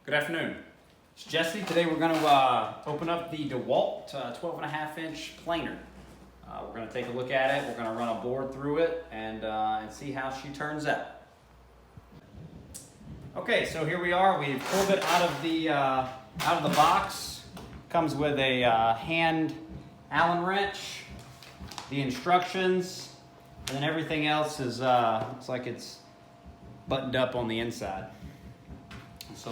Good afternoon. It's Jesse. Today we're going to open up the Dewalt 12.5 inch planer. We're going to take a look at it. We're going to run a board through it and see how she turns out. Okay, so here we are. We've pulled it out of the box. Comes with a hand Allen wrench, the instructions, and then everything else is looks like it's buttoned up on the inside. So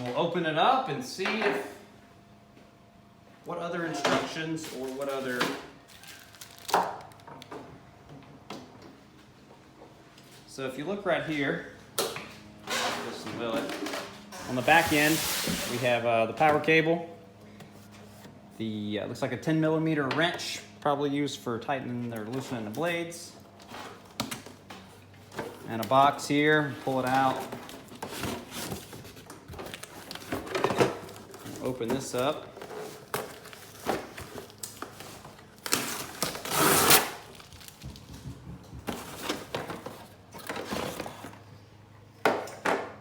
we'll open it up and see what other instructions or what other So if you look right here, just will it. On the back end, we have the power cable. The looks like a 10mm wrench, probably used for tightening or loosening the blades. And a box here. Pull it out. Open this up.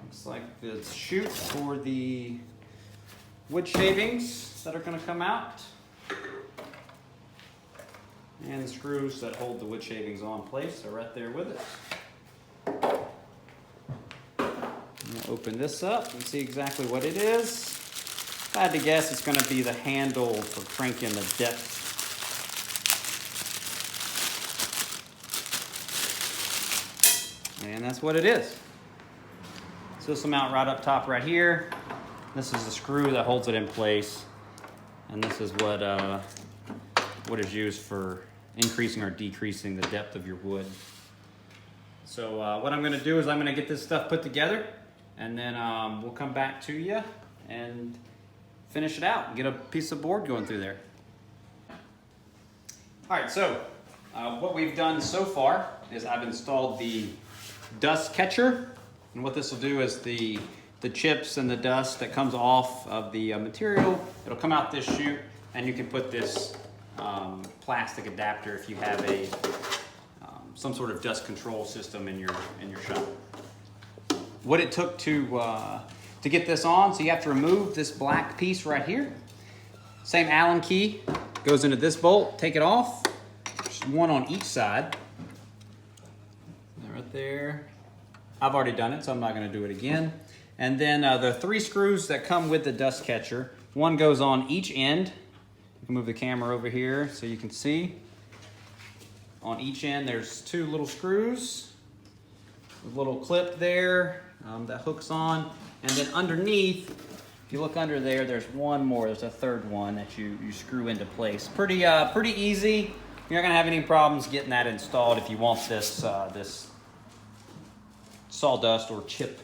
Looks like the chute for the wood shavings that are going to come out. And the screws that hold the wood shavings on place are right there with it. Open this up and see exactly what it is. If I had to guess, it's going to be the handle for cranking the depth. And that's what it is. So this will mount right up top right here. This is the screw that holds it in place. And this is what is used for increasing or decreasing the depth of your wood. So what I'm going to do is I'm going to get this stuff put together. And then we'll come back to you and finish it out and get a piece of board going through there. All right, so what we've done so far is I've installed the dust catcher. And what this will do is the chips and the dust that comes off of the material, it'll come out this chute, and you can put this plastic adapter if you have a some sort of dust control system in your shop. What it took to get this on, so you have to remove this black piece right here. Same Allen key goes into this bolt. Take it off. There's one on each side. Right there. I've already done it, so I'm not going to do it again. And then the 3 screws that come with the dust catcher. One goes on each end. You can move the camera over here so you can see. On each end, there's 2 little screws. A little clip there that hooks on. And then underneath, if you look under there, there's one more. There's a 3rd one that you screw into place. Pretty easy. You're not gonna have any problems getting that installed if you want this this sawdust or chip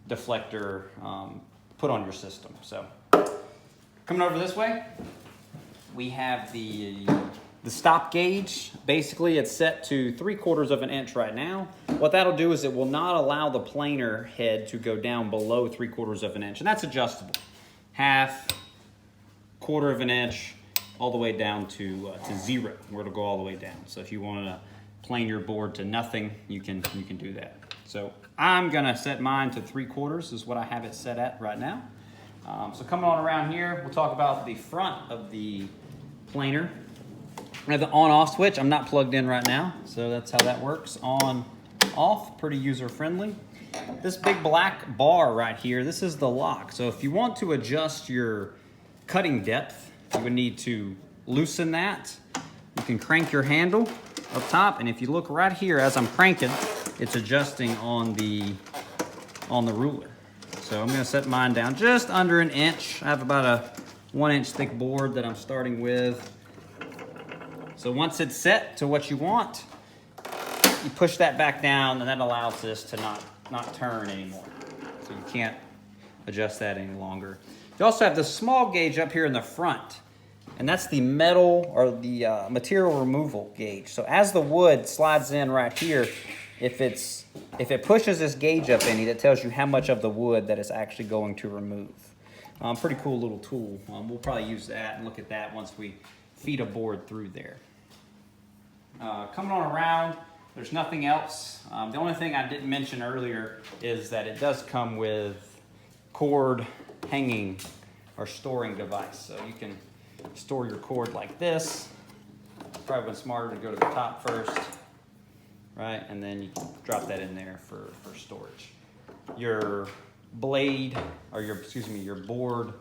deflector put on your system. So coming over this way, we have the stop gauge. Basically, it's set to 3/4 of an inch right now. What that'll do is it will not allow the planer head to go down below 3/4 of an inch, and that's adjustable. 1/2, 1/4 of an inch, all the way down to 0, where it'll go all the way down. So if you want to plane your board to nothing, you can do that. So I'm gonna set mine to 3/4 is what I have it set at right now. So coming on around here, we'll talk about the front of the planer. I have the on-off switch. I'm not plugged in right now, so that's how that works. On, off, pretty user-friendly. This big black bar right here, this is the lock. So if you want to adjust your cutting depth, you would need to loosen that. You can crank your handle up top, and if you look right here as I'm cranking, it's adjusting on the ruler. So I'm gonna set mine down just under 1 inch. I have about a 1 inch thick board that I'm starting with. So once it's set to what you want, you push that back down, and that allows this to not turn anymore. So you can't adjust that any longer. You also have the small gauge up here in the front, and that's the metal or the material removal gauge. So as the wood slides in right here, if it pushes this gauge up any, that tells you how much of the wood that it's actually going to remove. Pretty cool little tool. We'll probably use that and look at that once we feed a board through there. Coming on around, there's nothing else. The only thing I didn't mention earlier is that it does come with cord hanging or storing device. So you can store your cord like this. Probably been smarter to go to the top first, right? And then you can drop that in there for storage. Your blade, or your board,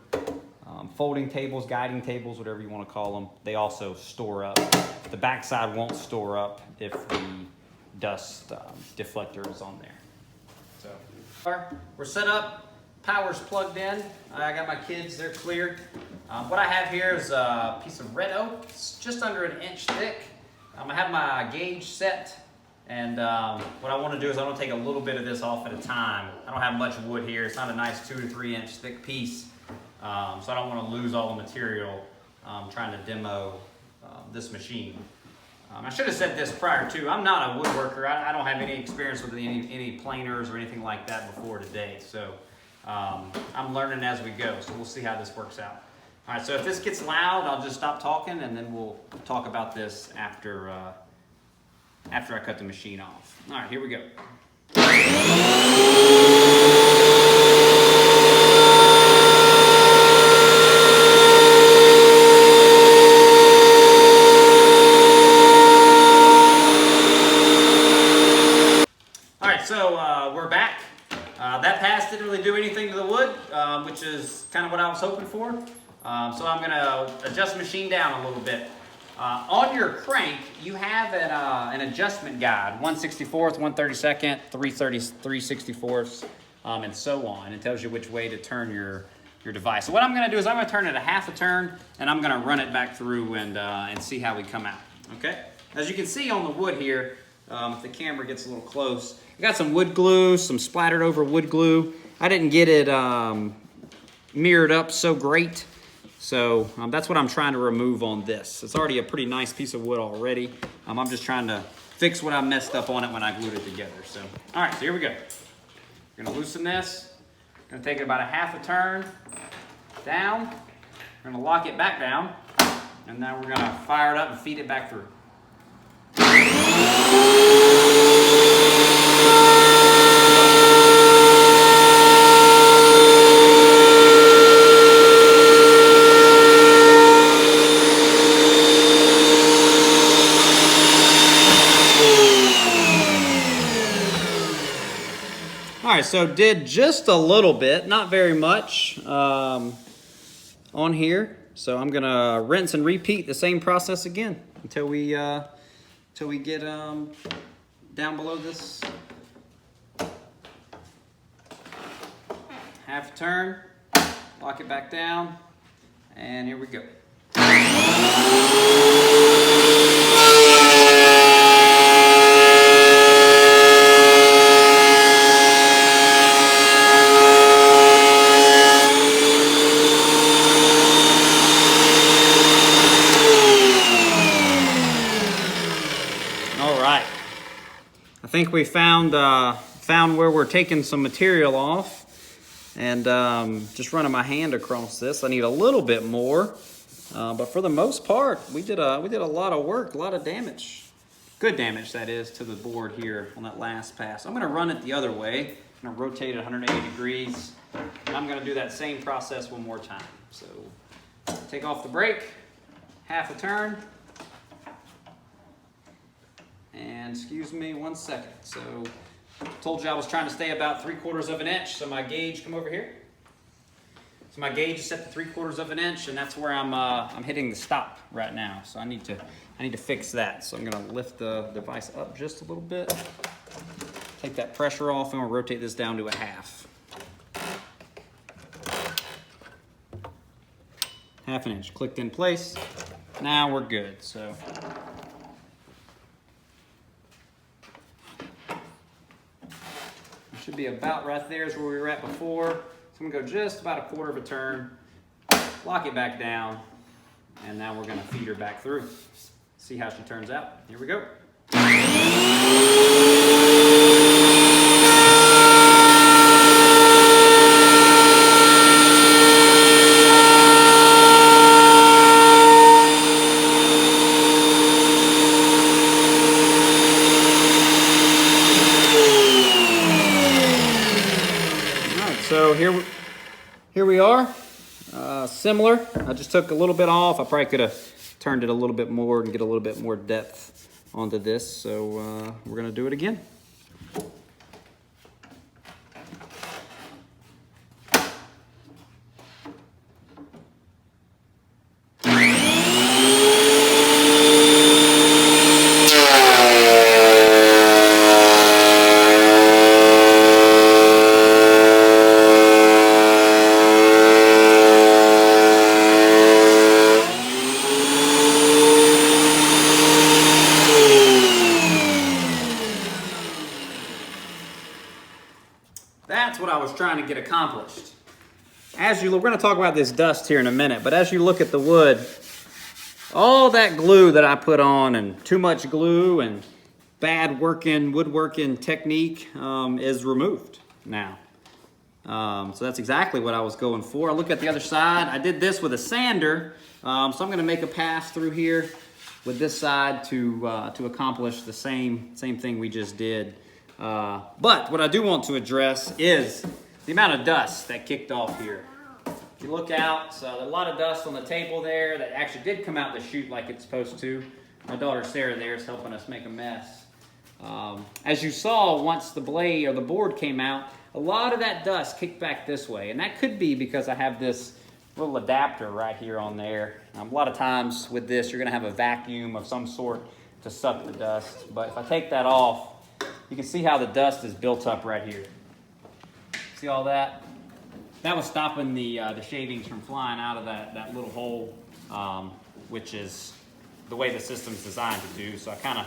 folding tables, guiding tables, whatever you want to call them, they also store up. The backside won't store up if the dust deflector is on there. So we're set up, power's plugged in. I got my kids, they're cleared. What I have here is a piece of red oak. It's just under an inch thick. I have my gauge set, and what I want to do is I want to take a little bit of this off at a time. I don't have much wood here. It's not a nice 2 to 3 inch thick piece, so I don't want to lose all the material trying to demo this machine. I should have said this prior too. I'm not a woodworker. I don't have any experience with any planers or anything like that before today, so I'm learning as we go. So we'll see how this works out. All right, so if this gets loud, I'll just stop talking, and then we'll talk about this after I cut the machine off. All right, here we go. All right, so we're back. That pass didn't really do anything to the wood, which is kind of what I was hoping for. So I'm going to adjust the machine down a little bit. On your crank, you have an adjustment guide, 1/64, 1/32, 3/64, and so on. It tells you which way to turn your device. So what I'm going to do is I'm going to turn it a half a turn, and I'm going to run it back through and see how we come out. Okay? As you can see on the wood here, if the camera gets a little close, I got some wood glue, some splattered over wood glue. I didn't get it mirrored up so great. So that's what I'm trying to remove on this. It's already a pretty nice piece of wood already. I'm just trying to fix what I messed up on it when I glued it together. So, all right, so here we go. We're gonna loosen this. Gonna take it about a half a turn down. We're gonna lock it back down. And now we're gonna fire it up and feed it back through. All right, so did just a little bit, not very much on here. So I'm gonna rinse and repeat the same process again until we get down below this. Half a turn, lock it back down, and here we go. I think we found where we're taking some material off, and just running my hand across this. I need a little bit more, but for the most part, we did a lot of work, a lot of damage, good damage that is, to the board here on that last pass. I'm going to run it the other way. I'm going to rotate it 180 degrees, and I'm going to do that same process one more time. So take off the brake, half a turn. And excuse me 1 second. So told you I was trying to stay about 3/4 of an inch. So my gauge, come over here. So my gauge is set to 3/4 of an inch, and that's where I'm hitting the stop right now. So I need to fix that. So I'm gonna lift the device up just a little bit. Take that pressure off, and we'll rotate this down to a half. Half an inch, clicked in place. Now we're good. So should be about right there is where we were at before. So I'm gonna go just about a 1/4 of a turn, lock it back down, and now we're gonna feed her back through. See how she turns out. Here we go. So here we are. Similar. I just took a little bit off. I probably could have turned it a little bit more and get a little bit more depth onto this. So we're gonna do it again. That's what I was trying to get accomplished. As you look, we're going to talk about this dust here in a minute, but as you look at the wood, all that glue that I put on and too much glue and bad woodworking technique is removed now. So that's exactly what I was going for. I look at the other side. I did this with a sander, so I'm going to make a pass through here with this side to accomplish the same thing we just did. But what I do want to address is the amount of dust that kicked off here. If you look out, so there's a lot of dust on the table there that actually did come out the chute like it's supposed to. My daughter Sarah there is helping us make a mess. As you saw, once the blade or the board came out, a lot of that dust kicked back this way. And that could be because I have this little adapter right here on there. A lot of times with this, you're gonna have a vacuum of some sort to suck the dust. But if I take that off, you can see how the dust is built up right here. See all that? That was stopping the shavings from flying out of that little hole, which is the way the system's designed to do. So I kind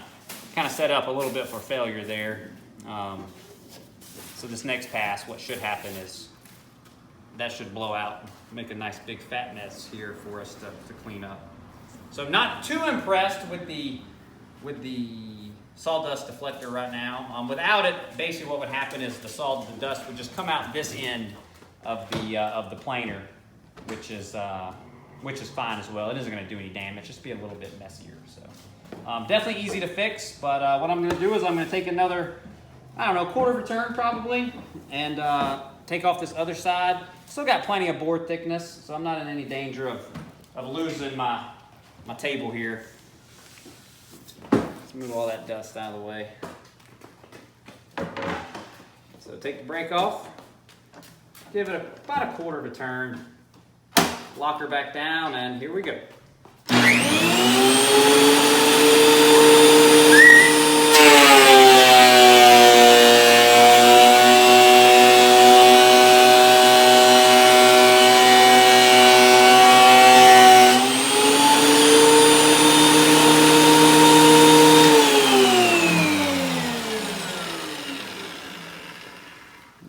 of set up a little bit for failure there. So this next pass, what should happen is that should blow out, make a nice big fat mess here for us to clean up. So I'm not too impressed with the sawdust deflector right now. Without it, basically what would happen is the dust would just come out this end of the planer, which is fine as well. It isn't going to do any damage, just be a little bit messier. So definitely easy to fix. But what I'm going to do is I'm going to take another, I don't know, quarter of a turn probably, and take off this other side. Still got plenty of board thickness, so I'm not in any danger of losing my table here. Let's move all that dust out of the way. So take the brake off, give it about a quarter of a turn, lock her back down, and here we go.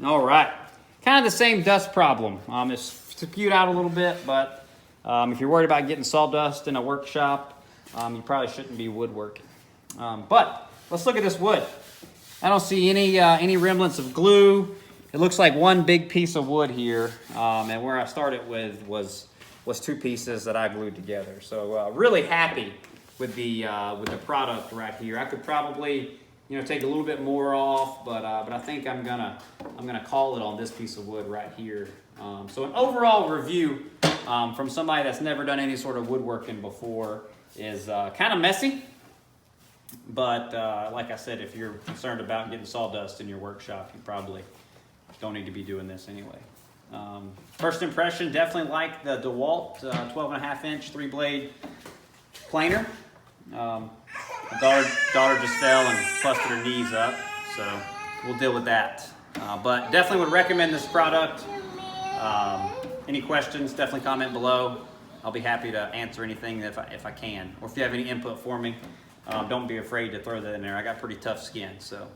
All right, kind of the same dust problem. It's spewed out a little bit, but if you're worried about getting sawdust in a workshop, you probably shouldn't be woodworking. But let's look at this wood. I don't see any remnants of glue. It looks like one big piece of wood here, and where I started with was two pieces that I glued together. So really happy with the product right here. I could probably take a little bit more off, but I think I'm gonna call it on this piece of wood right here. So an overall review from somebody that's never done any sort of woodworking before is kind of messy, but like I said, if you're concerned about getting sawdust in your workshop, you probably don't need to be doing this anyway. First impression, definitely like the Dewalt 12.5 inch 3-blade planer. My daughter just fell and busted her knees up, so we'll deal with that. But definitely would recommend this product. Any questions, definitely comment below. I'll be happy to answer anything if I can. Or if you have any input for me, don't be afraid to throw that in there. I got pretty tough skin, so